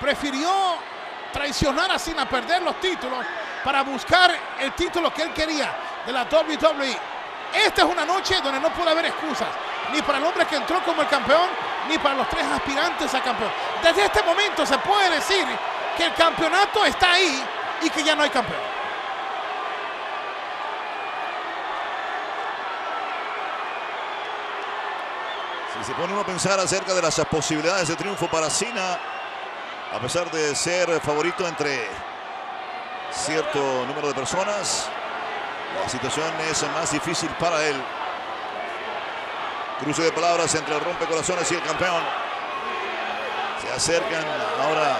prefirió traicionar a Cena, perder los títulos para buscar el título que él quería de la WWE. Esta es una noche donde no puede haber excusas, ni para el hombre que entró como el campeón, ni para los tres aspirantes a campeón. Desde este momento se puede decir que el campeonato está ahí y que ya no hay campeón. Si se pone uno a pensar acerca de las posibilidades de triunfo para Cena, a pesar de ser favorito entre cierto número de personas, la situación es más difícil para él. Cruce de palabras entre el rompecorazones y el campeón. Se acercan ahora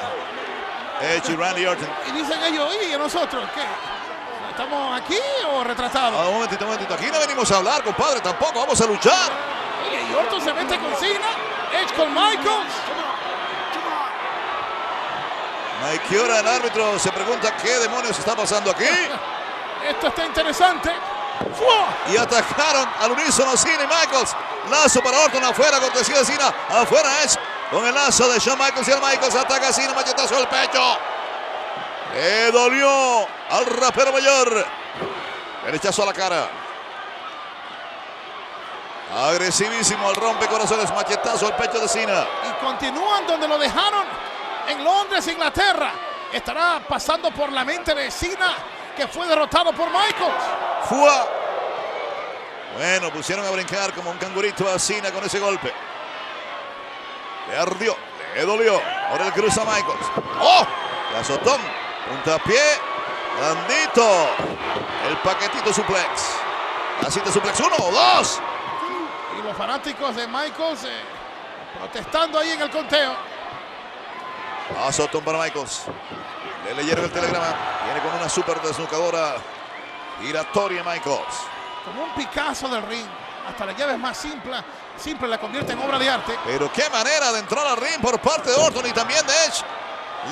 Edge y Randy Orton. Y dicen ellos, ¿y nosotros qué? ¿Estamos aquí o retratados? Un momentito. Aquí no venimos a hablar, compadre, tampoco. Vamos a luchar. Oye, y Orton se mete con Cena, Edge con Michaels. Mike Chiora, el árbitro, se pregunta qué demonios está pasando aquí. Esto está interesante. ¡Fua! Y atacaron al unísono Cena y Michaels. Lazo para Orton afuera, cortesía de Cena. Afuera Edge con el lazo de Shawn Michaels y el Michaels ataca a Cena, machetazo al pecho. Le dolió al rapero mayor. Derechazo a la cara. Agresivísimo al rompecorazones, machetazo al pecho de Cena. Y continúan donde lo dejaron en Londres, Inglaterra. Estará pasando por la mente de Cena, que fue derrotado por Michaels. ¡Fua! Bueno, pusieron a brincar como un cangurito a Cena con ese golpe. Le ardió, le dolió. Ahora el cruza Michaels. ¡Oh! Le azotón. Puntapié. Blandito. El paquetito suplex. La cita suplex 1, 2. Y los fanáticos de Michaels protestando ahí en el conteo. Azotón para Michaels. Le leyeron el telegrama. Viene con una super desnucadora giratoria Michaels. Como un Picasso del ring. Hasta las llaves más simples la convierte en obra de arte. Pero qué manera de entrar al ring por parte de Orton y también de Edge.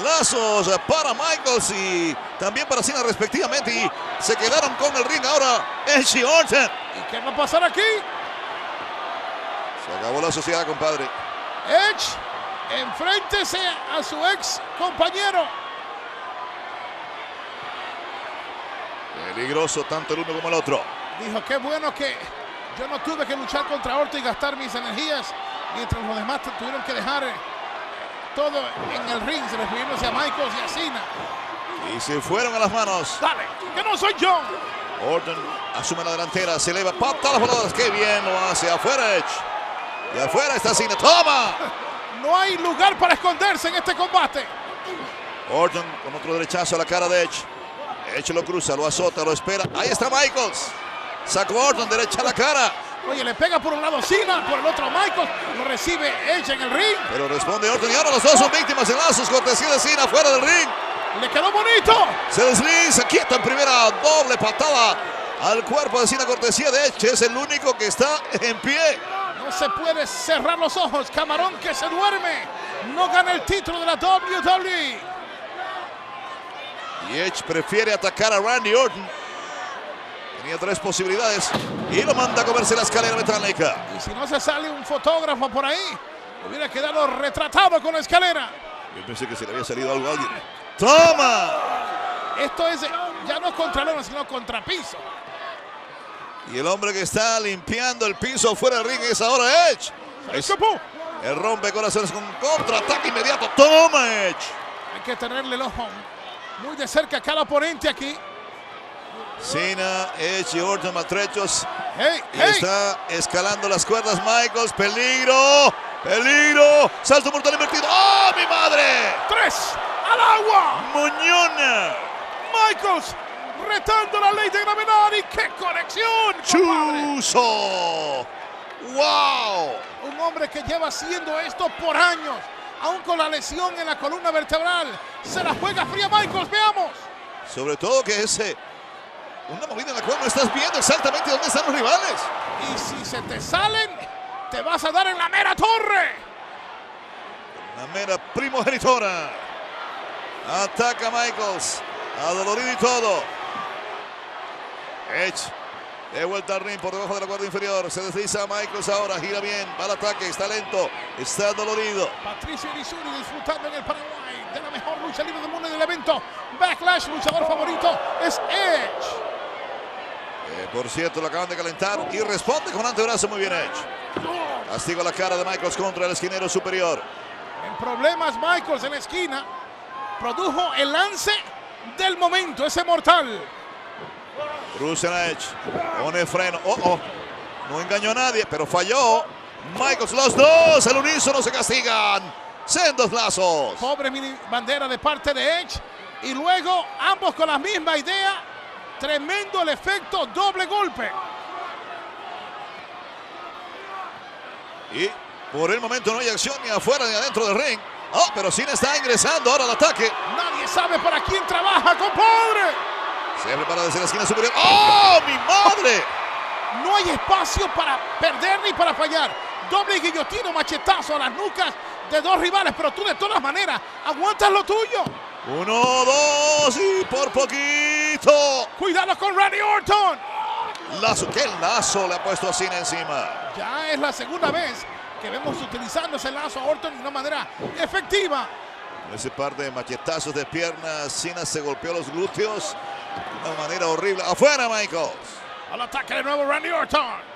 Lazos para Michaels y también para Cena respectivamente. Y se quedaron con el ring ahora Edge y Orton. ¿Y qué va a pasar aquí? Se acabó la sociedad, compadre. Edge, enfréntese a su ex compañero. Peligroso tanto el uno como el otro. Dijo, qué bueno que yo no tuve que luchar contra Orton y gastar mis energías, mientras los demás tuvieron que dejar todo en el ring, refiriéndose a Michaels y a Cena. Y se fueron a las manos. Dale, que no soy yo. Orton asume la delantera, se eleva, patadas voladoras. Qué bien lo hace. Afuera Edge. Y afuera está Cena. ¡Toma! No hay lugar para esconderse en este combate. Orton con otro derechazo a la cara de Edge. Edge lo cruza, lo azota, lo espera. Ahí está Michaels. Sacó Orton, derecha a la cara. Oye, le pega por un lado Cena, por el otro Michaels. Lo recibe Edge en el ring. Pero responde Orton y ahora los dos son víctimas de lazos. Cortesía de Cena fuera del ring. Le quedó bonito. Se desliza, quieto en primera, doble patada al cuerpo de Cena, cortesía de Edge, que es el único que está en pie. No se puede cerrar los ojos, camarón que se duerme. No gana el título de la WWE. Y Edge prefiere atacar a Randy Orton. Tenía tres posibilidades y lo manda a comerse la escalera metálica. Y si no se sale un fotógrafo por ahí, hubiera quedado retratado con la escalera. Yo pensé que se le había salido algo a alguien. ¡Toma! Esto es ya no contra lona, sino contra piso. Y el hombre que está limpiando el piso fuera del ring es ahora Edge. El rompecorazones con contraataque inmediato. ¡Toma, Edge! Hay que tenerle el ojo muy de cerca a cada oponente aquí. Cena, Edge y Orton maltrechos. Hey, y está escalando las cuerdas Michaels. ¡Peligro! ¡Peligro! ¡Salto mortal invertido! ¡Oh, mi madre! 3 al agua. ¡Moñona! Michaels retando la ley de gravedad. ¡Y qué conexión! ¡Chuzo! ¡Wow! Un hombre que lleva haciendo esto por años. Aún con la lesión en la columna vertebral. Se la juega fría Michaels. Veamos. Sobre todo que es una movida en la cual no estás viendo exactamente dónde están los rivales. Y si se te salen, te vas a dar en la mera torre. La mera primogenitora. Ataca Michaels. Adolorido y todo. Edge. De vuelta al ring por debajo de la cuerda inferior. Se desliza Michaels ahora. Gira bien. Va al ataque. Está lento. Está dolorido. Patricio Irizuri disfrutando en el Paraguay de la lucha libre del mundo y del evento Backlash. Luchador favorito es Edge. Por cierto, lo acaban de calentar y responde con antebrazo muy bien Edge. Castigo a la cara de Michaels contra el esquinero superior. En problemas Michaels en la esquina. Produjo el lance del momento, ese mortal. Cruza a Edge. Pone freno. No engañó a nadie, pero falló. Michaels, los dos al unísono se castigan. Sendos lazos. Pobre mini bandera de parte de Edge. Y luego ambos con la misma idea. Tremendo el efecto, doble golpe. Y por el momento no hay acción ni afuera ni adentro del ring. Pero Cena está ingresando ahora al ataque. Nadie sabe para quién trabaja, compadre. Se prepara desde la esquina superior. ¡Oh, mi madre! No hay espacio para perder ni para fallar. Doble guillotina, machetazo a las nucas de dos rivales. Pero tú de todas maneras aguantas lo tuyo. 1, 2 y por poquito. Cuidado con Randy Orton. Lazo, qué lazo le ha puesto a Cena encima. Ya es la segunda vez que vemos utilizando ese lazo a Orton de una manera efectiva. En ese par de machetazos de piernas, Cena se golpeó los glúteos de una manera horrible. ¡Afuera, Michaels! Al ataque de nuevo Randy Orton.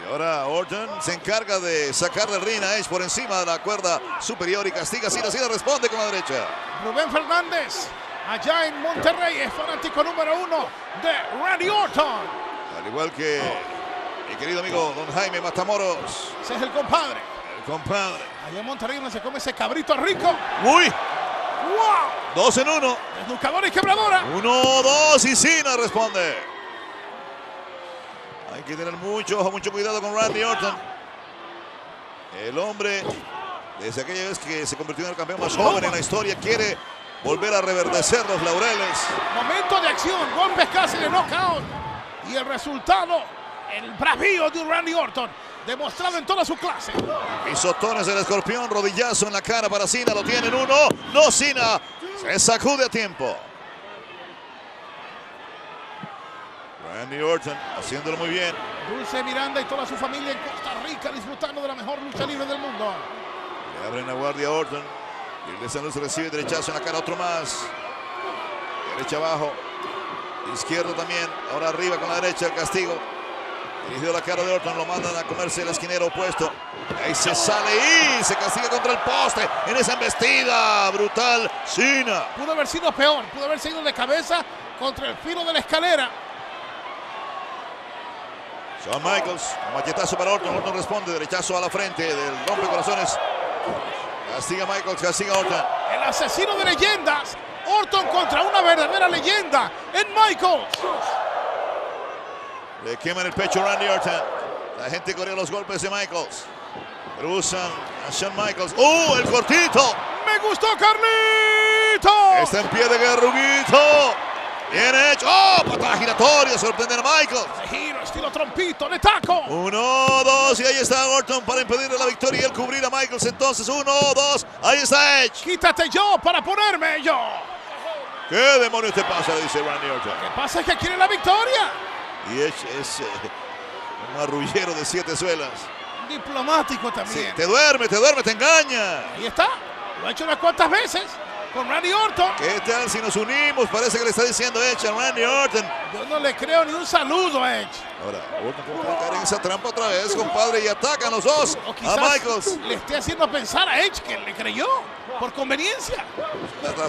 Y ahora Orton se encarga de sacar del ring a Edge por encima de la cuerda superior y castiga a Cena. Cena responde con la derecha. Rubén Fernández, allá en Monterrey, es fanático número 1 de Randy Orton. Al igual que mi querido amigo don Jaime Matamoros. Ese es el compadre. El compadre. Allá en Monterrey donde se come ese cabrito rico. ¡Uy! ¡Wow! 2 en 1. Desnucadora y quebradora. 1, 2 y Cena responde. Hay que tener mucho cuidado con Randy Orton. El hombre, desde aquella vez que se convirtió en el campeón más joven en la historia, quiere volver a reverdecer los laureles. Momento de acción, golpes casi de knockout. Y el resultado, el bravío de Randy Orton, demostrado en toda su clase. Pisotones del escorpión, rodillazo en la cara para Cena, lo tienen uno. No, Cena se sacude a tiempo. Randy Orton haciéndolo muy bien. Dulce Miranda y toda su familia en Costa Rica disfrutando de la mejor lucha libre del mundo. Le abren la guardia a Orton. Y de San Luis recibe derechazo en la cara, otro más. Derecha abajo. Izquierdo también. Ahora arriba con la derecha el castigo. Dirigido a la cara de Orton, lo mandan a comerse el esquinero opuesto. Ahí se sale y se castiga contra el poste en esa embestida brutal. Cena. Pudo haber sido peor, pudo haber sido de cabeza contra el filo de la escalera. Shawn Michaels, un machetazo para Orton. Orton responde, derechazo a la frente del rompecorazones. Castiga Michaels, castiga Orton. El asesino de leyendas. Orton contra una verdadera leyenda en Michaels. Le queman el pecho a Randy Orton. La gente corre los golpes de Michaels. Cruzan a Shawn Michaels. El cortito! ¡Me gustó, Carlito! Está en pie de Guerruguito. Bien hecho. Patada giratoria, sorprende a Michaels. Giro, estilo trompito, de taco. 1, 2 y ahí está Orton para impedirle la victoria y el cubrir a Michaels. Entonces 1, 2, ahí está Edge. Quítate yo para ponerme yo. ¿Qué demonios te pasa? Le dice Randy Orton. ¿Qué pasa? Es que quiere la victoria. Y Edge es un marrullero de 7 suelas. Diplomático también. Sí, te duerme, te engaña. Ahí está. Lo ha hecho unas cuantas veces con Randy Orton. ¿Qué tal si nos unimos? Parece que le está diciendo Edge a Randy Orton. Yo no le creo ni un saludo a Edge. Ahora, Orton puede caer en esa trampa otra vez, compadre, y atacan los dos O quizás a Michaels. le esté haciendo pensar a Edge que le creyó por conveniencia.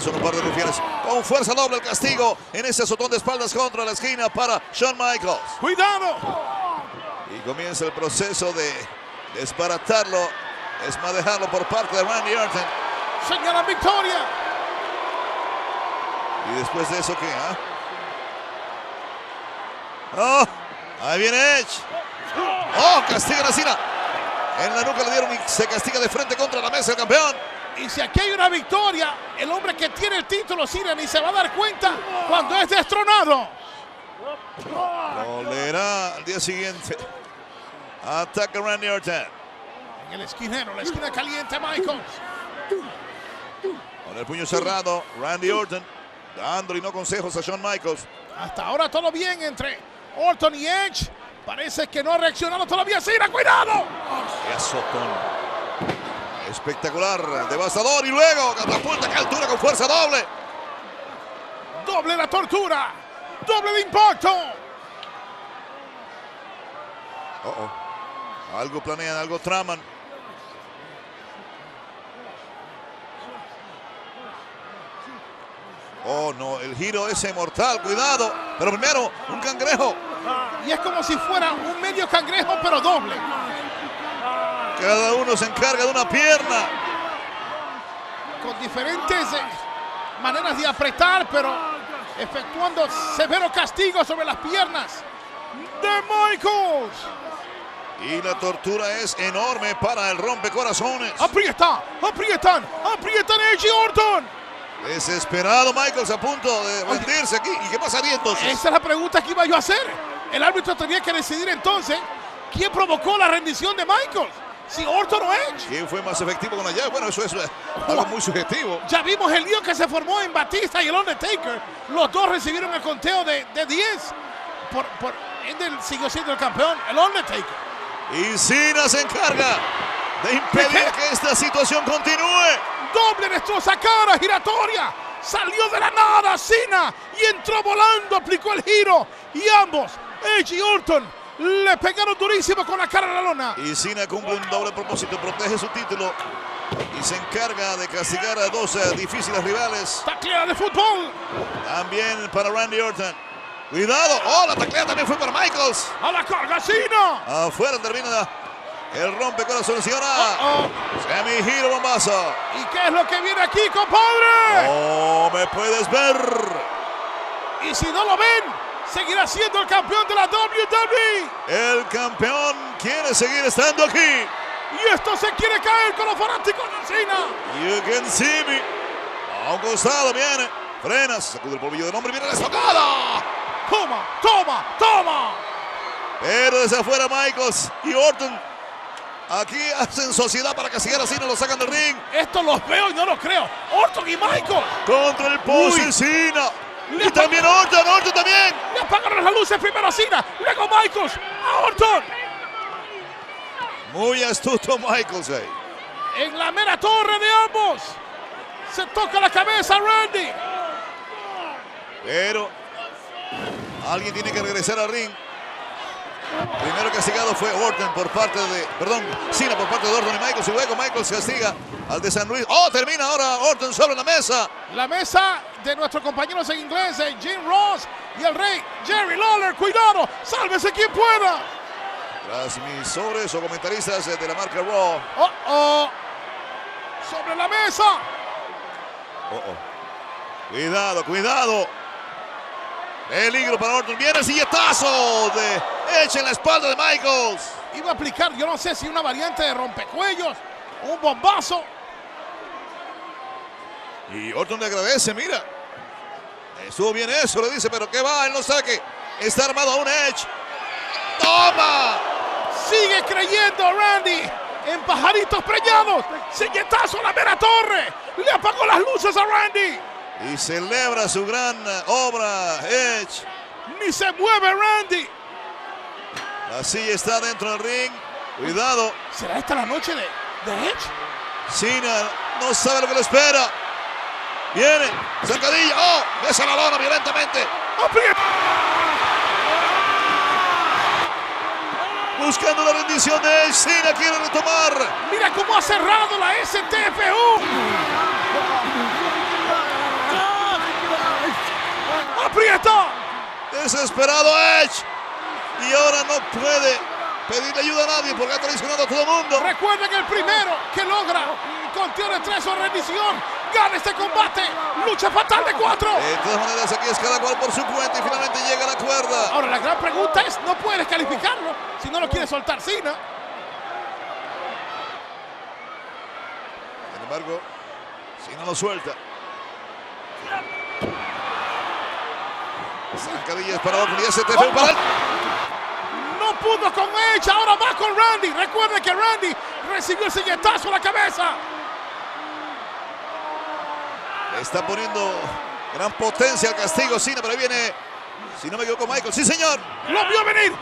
Son un par de rufianes con fuerza doble el castigo en ese azotón de espaldas contra la esquina para Shawn Michaels. ¡Cuidado! Y comienza el proceso de desbaratarlo, desmadejarlo por parte de Randy Orton. Señalan victoria. Y después de eso, ¿qué? Ahí viene Edge. Castigan a Cena. En la nuca le dieron y se castiga de frente contra la mesa el campeón. Y si aquí hay una victoria, el hombre que tiene el título, Cena, ni se va a dar cuenta cuando es destronado. Lo leerá al día siguiente. Ataca Randy Orton. En el esquinero, la esquina caliente, Michaels. Con el puño cerrado, Randy Orton dándole no consejos a Shawn Michaels. Hasta ahora todo bien entre Orton y Edge. Parece que no ha reaccionado todavía Cena. ¡Cuidado! ¡Qué azotón! Espectacular, devastador y luego catapulta a altura con fuerza doble. Doble la tortura, doble de impacto. Algo planean, algo traman. Oh no, el giro ese mortal, cuidado. Pero primero, un cangrejo. Y es como si fuera un medio cangrejo, pero doble. Cada uno se encarga de una pierna. Con diferentes maneras de apretar, pero efectuando severo castigo sobre las piernas de Michaels. Y la tortura es enorme para el rompecorazones. Aprietan Edge y Orton. Desesperado Michaels, a punto de rendirse aquí. ¿Y qué pasaría entonces? Esa es la pregunta que iba yo a hacer. El árbitro tenía que decidir entonces quién provocó la rendición de Michaels. Si Orton o Edge. ¿Quién fue más efectivo con la llave? Bueno, eso es algo muy subjetivo. Ya vimos el lío que se formó en Batista y el Undertaker. Los dos recibieron el conteo de 10. Él siguió siendo el campeón, el Undertaker. Y Cena se encarga de impedir que esta situación continúe. Doble destroza cara giratoria. Salió de la nada Cena y entró volando, aplicó el giro. Y ambos, Edge y Orton, le pegaron durísimo con la cara a la lona. Y Cena cumple un doble propósito, protege su título y se encarga de castigar a dos difíciles rivales. Taclea de fútbol. También para Randy Orton. Cuidado, la taclea también fue para Michaels. A la carga Cena. Afuera termina el rompecorazones y ahora semigiro bombazo. ¿Y qué es lo que viene aquí, compadre? Oh, me puedes ver. Y si no lo ven, seguirá siendo el campeón de la WWE. El campeón quiere seguir estando aquí. Y esto se quiere caer con los fanáticos de Cena. You can see me. A un costado viene. Frenas, sacude el polvillo del hombre, viene la estocada. Toma. Pero desde afuera Michaels y Orton aquí hacen sociedad para castigar a Cena, lo sacan del ring. Esto los veo y no los creo. Orton y Michaels. Contra el poste Cena. Y también Orton también. Le apagaron las luces primero a Cena, luego Michaels a Orton. Muy astuto Michaels ahí. En la mera torre de ambos. Se toca la cabeza Randy. Pero alguien tiene que regresar al ring. Primero castigado fue Orton por parte de, Cena por parte de Orton y Michaels. Y luego Michaels castiga al de San Luis. Termina ahora Orton sobre la mesa. La mesa de nuestros compañeros en inglés, Jim Ross y el rey Jerry Lawler. Cuidado, sálvese quien pueda. Transmisores o comentaristas de la marca Raw. Sobre la mesa. Cuidado. Peligro para Orton. Viene el silletazo de Edge en la espalda de Michaels. Iba a aplicar, yo no sé si una variante de rompecuellos, un bombazo. Y Orton le agradece, mira. Estuvo bien eso, le dice, pero ¿qué va? Él no sabe que está armado a un Edge. ¡Toma! Sigue creyendo Randy en pajaritos preñados. Silletazo a la mera torre. Le apagó las luces a Randy. Y celebra su gran obra, Edge. Ni se mueve Randy. La silla está dentro del ring. Cuidado. ¿Será esta la noche de Edge? Cena no sabe lo que le espera. Viene, zancadilla. Besa la lona violentamente. Buscando la rendición de Edge. Cena quiere retomar. Mira cómo ha cerrado la STFU. ¡Aprieta! Desesperado Edge. Y ahora no puede pedirle ayuda a nadie porque ha traicionado a todo el mundo. Recuerden que el primero que logra conteo de 3 o rendición gana este combate. Lucha fatal de 4. De todas maneras, aquí es cada cual por su cuenta y finalmente llega a la cuerda. Ahora la gran pregunta es, no puede descalificarlo si no lo quiere soltar Cena. Sin embargo, Cena lo suelta. Zancadillas para Orton y STFU para él. No pudo con Edge, ahora va con Randy. Recuerden que Randy recibió el silletazo a la cabeza. Está poniendo gran potencia al castigo Cena, pero ahí viene, si no me equivoco, Michael. Sí, señor. Lo vio venir.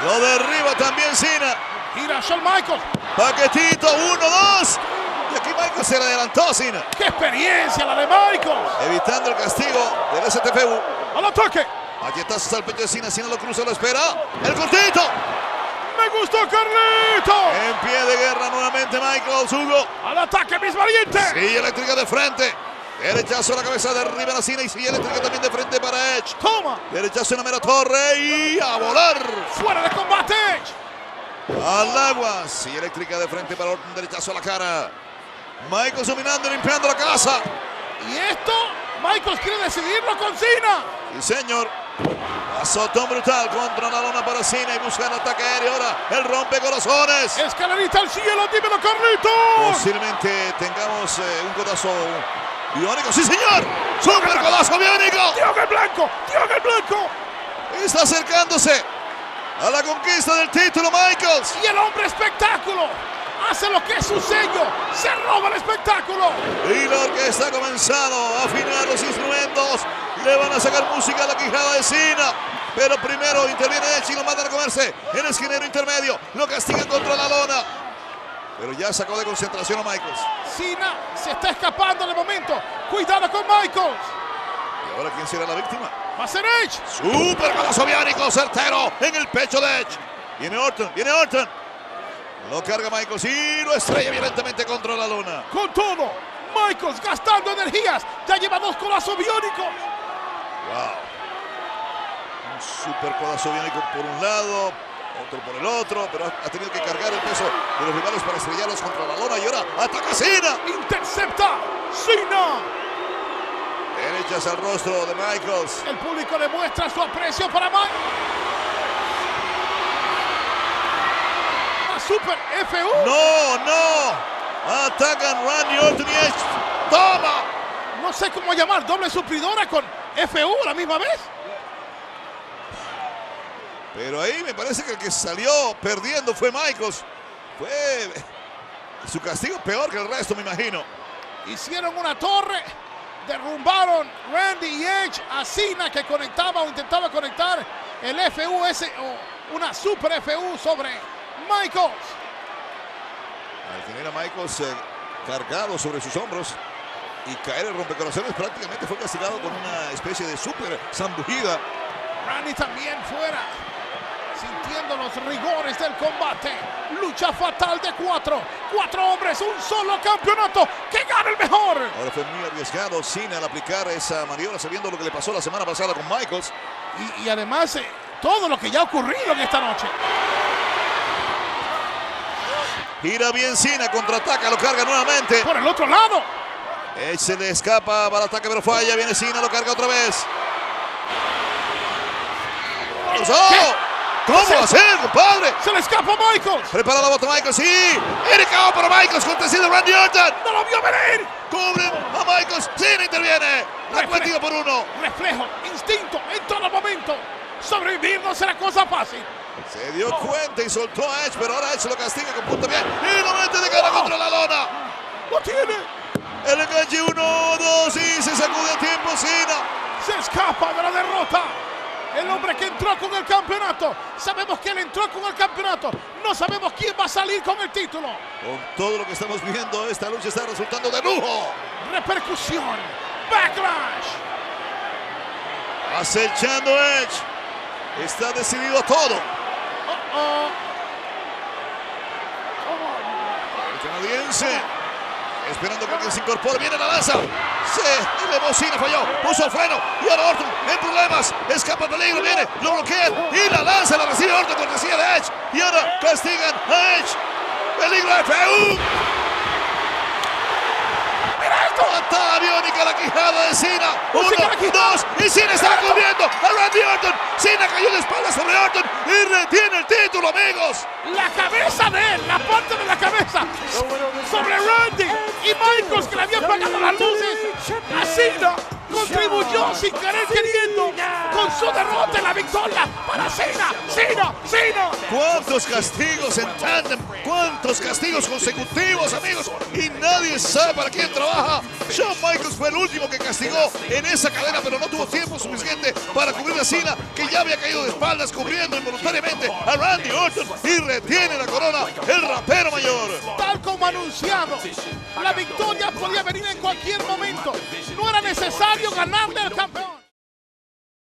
Lo derriba también Cena. Gira Shawn Michaels. Paquetito, 1, 2. Y aquí Michaels se le adelantó, Cena. ¡Qué experiencia la de Michaels! Evitando el castigo del STFU. ¡Al ataque! Machetazos al pecho de Cena. Cena lo cruza, lo espera. ¡El cortito! ¡Me gustó Carlito! En pie de guerra nuevamente Michaels. Hugo. ¡Al ataque, mis valientes! Silla eléctrica de frente. Derechazo a la cabeza de Rivera Cena y silla eléctrica también de frente para Edge. ¡Toma! Derechazo en la mera torre y a volar. ¡Fuera de combate, Edge! Al agua. Silla eléctrica de frente para Orton. Derechazo a la cara. Michaels dominando y limpiando la casa. Y esto, Michaels quiere decidirlo con Cena. Sí, señor. Azotón brutal contra la lona para Cena y busca el ataque aéreo. Ahora el rompecorazones. Escalerita al cielo, dímelo, Carlitos. Posiblemente tengamos un codazo biónico. ¡Sí, señor! ¡Super codazo biónico! ¡Tío en el blanco! ¡Tío en el blanco! Está acercándose a la conquista del título, Michaels. Y el hombre espectáculo hace lo que es su sello. Se roba el espectáculo. Y la orquesta ha comenzado a afinar los instrumentos. Le van a sacar música a la quijada de Cena. Pero primero interviene Edge y lo mandan a comerse en el esquinero intermedio. Lo castigan contra la lona. Pero ya sacó de concentración a Michaels. Cena se está escapando de momento. Cuidado con Michaels. ¿Y ahora quién será la víctima? Va a ser Edge. Super codazo biónico, certero en el pecho de Edge. Viene Orton, viene Orton. Lo carga Michaels y lo estrella violentamente contra la lona. Con todo, Michaels gastando energías. Ya lleva 2 codazos biónicos. Wow. Un super codazo biónico por un lado, otro por el otro, pero ha tenido que cargar el peso de los rivales para estrellarlos contra la lona y ahora ataca Cena. Intercepta Cena. Derechas al rostro de Michaels. El público le muestra su aprecio para Michaels. Super FU. No, no. Atacan Randy Orton y Edge. ¡Toma! No sé cómo llamar, doble suplidora con FU a la misma vez. Pero ahí me parece que el que salió perdiendo fue Michaels. Fue su castigo peor que el resto, me imagino. Hicieron una torre, derrumbaron Randy y Edge a Cena, que conectaba o intentaba conectar el FU, una super FU sobre Michaels. Al tener a Michaels cargado sobre sus hombros y caer el rompecorazones, prácticamente fue castigado con una especie de super zambujida. Randy también fuera, sintiendo los rigores del combate. Lucha fatal de 4 hombres, un solo campeonato. ¡Que gane el mejor! Ahora fue muy arriesgado Cena al aplicar esa maniobra, sabiendo lo que le pasó la semana pasada con Michaels. Y además, todo lo que ya ha ocurrido en esta noche. Gira bien Cena, contraataca, lo carga nuevamente. Por el otro lado. Edge se le escapa para el ataque, pero falla. Viene Cena, lo carga otra vez. ¡Oh! ¿Cómo va a ser, compadre? Se le escapa Michaels. Prepara la bota Michaels, sí. Ericao para Michaels, contra Randy Orton. No lo vio venir. Cubren a Michaels, Cena interviene. La cuenta por 1. Reflejo, instinto en todo momento. Sobrevivir no será cosa fácil. Se dio cuenta y soltó a Edge, pero ahora Edge lo castiga con punto bien. Y lo mete de cara contra la lona. Lo tiene. El enganche 1, 2 y se sacude a tiempo Cena. Se escapa de la derrota. El hombre que entró con el campeonato. Sabemos que él entró con el campeonato. No sabemos quién va a salir con el título. Con todo lo que estamos viendo, esta lucha está resultando de lujo. Repercusión. Backlash. Acechando Edge. Está decidido todo. El canadiense esperando que alguien se incorpore. Viene la lanza. Se elevó Cena, falló. Puso el freno. Y ahora Orton en problemas. Escapa peligro. Viene. Lo bloquean. Y la lanza la recibe Orton cortesía de Edge. Y ahora castigan a Edge. Peligro de FU. Mira esto. Patada biónica la quijada de Cena. 1, 2. Y Cena está cubriendo a Randy Orton. Cena cayó de espaldas sobre Orton y retiene el título, amigos. La cabeza de él, la parte de la cabeza sobre Randy y Michaels, que le habían apagado las luces. A Cena contribuyó sin querer queriendo con su derrota en la victoria para Cena. ¿Cuántos castigos en tándem? ¿Cuántos castigos consecutivos, amigos? Y nadie sabe para quién trabaja. Shawn Michaels fue el último que castigó en esa cadena, pero no tuvo tiempo suficiente para cubrir a Cena, que ya había caído de espaldas, cubriendo involuntariamente a Randy Orton, y retiene la corona el rapero mayor. Tal como anunciado, la victoria podía venir en cualquier momento. No era necesario ganarle al campeón.